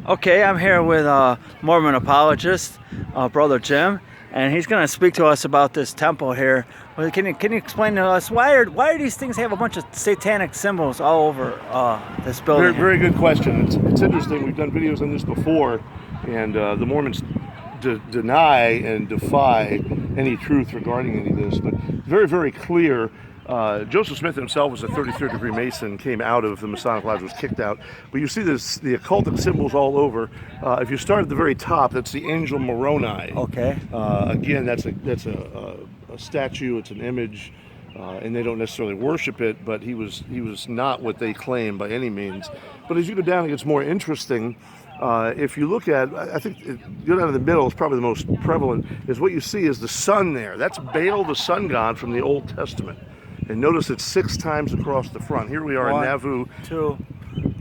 Okay, I'm here with Mormon apologist, Brother Jim, and he's going to speak to us about this temple here. Well, can you explain to us why do these things have a bunch of satanic symbols all over this building? Very good question. It's interesting. We've done videos on this before, and the Mormons deny and defy any truth regarding any of this. But very clear. Joseph Smith himself was a 33rd degree Mason, came out of the Masonic Lodge, was kicked out. But you see the occultic symbols all over. If you start at the very top, that's the angel Moroni. Okay. Again, that's a statue. It's an image, and they don't necessarily worship it. But he was not what they claim by any means. But as you go down, it gets more interesting. If you look at, I think, go down to the middle is probably the most prevalent, is what you see is the sun there. That's Baal, the sun god from the Old Testament. And notice it's 6 times across the front. Here we are in Nauvoo. 2,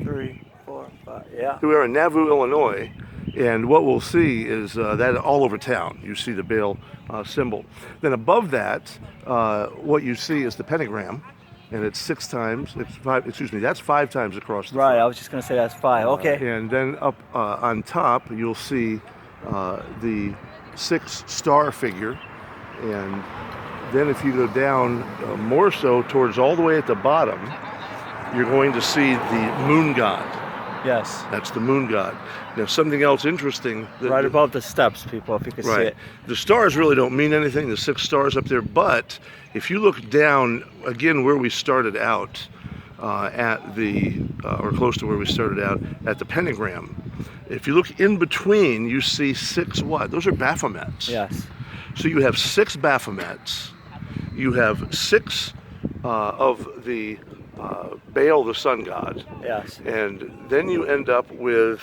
3, 4, 5, yeah. Here we are in Nauvoo, Illinois. And what we'll see is that all over town, you see the Baal symbol. Then above that, what you see is the pentagram. And it's 6 times, that's 5 times across the front. Right, I was just going to say that's 5, okay. And then up on top, you'll see the 6 star figure. And then if you go down more so towards all the way at the bottom, you're going to see the moon god. Yes. That's the moon god. Now something else interesting. Right above the steps, people, if you can see it. The stars really don't mean anything, the 6 stars up there, but if you look down, again, where we started out, at the, or close to where we started out, at the pentagram, if you look in between, you see 6 what? Those are Baphomets. Yes. So you have 6 Baphomets. You have 6 of the Baal, the sun god. Yes. And then you end up with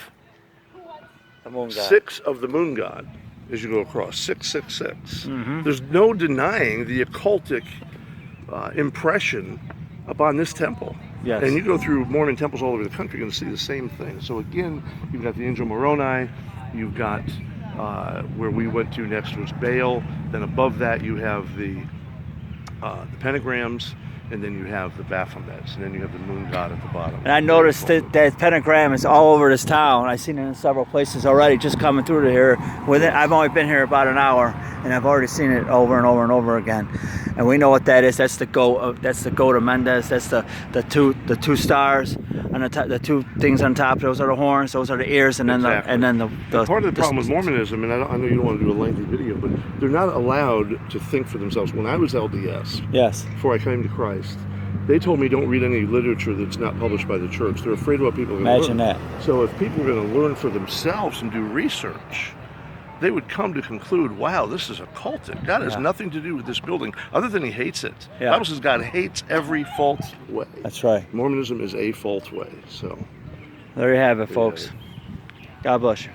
the moon god. 6 of the moon god as you go across. 666. Mm-hmm. There's no denying the occultic impression upon this temple. Yes. And you go through Mormon temples all over the country, you're going to see the same thing. So again, you've got the angel Moroni, you've got where we went to next was Baal. Then above that you have the pentagrams, and then you have the Baphomets, and then you have the moon god at the bottom. And I noticed that pentagram is all over this town. I've seen it in several places already, just coming through to here. I've only been here about an hour, and I've already seen it over and over and over again. And we know what that is. That's the goat. That's the goat of Mendes. That's the two stars on the top, the 2 things on top. Those are the horns. Those are the ears, and then the part of the problem with Mormonism, and I know you don't want to do a lengthy video, but they're not allowed to think for themselves. When I was LDS, yes, before I came to Christ, they told me don't read any literature that's not published by the church. They're afraid of what people are going to learn. Imagine that. So if people are going to learn for themselves and do research, they would come to conclude, wow, this is occultic. God has nothing to do with this building other than he hates it. The Bible says God hates every false way. That's right. Mormonism is a false way. So there you have it, folks. God bless you.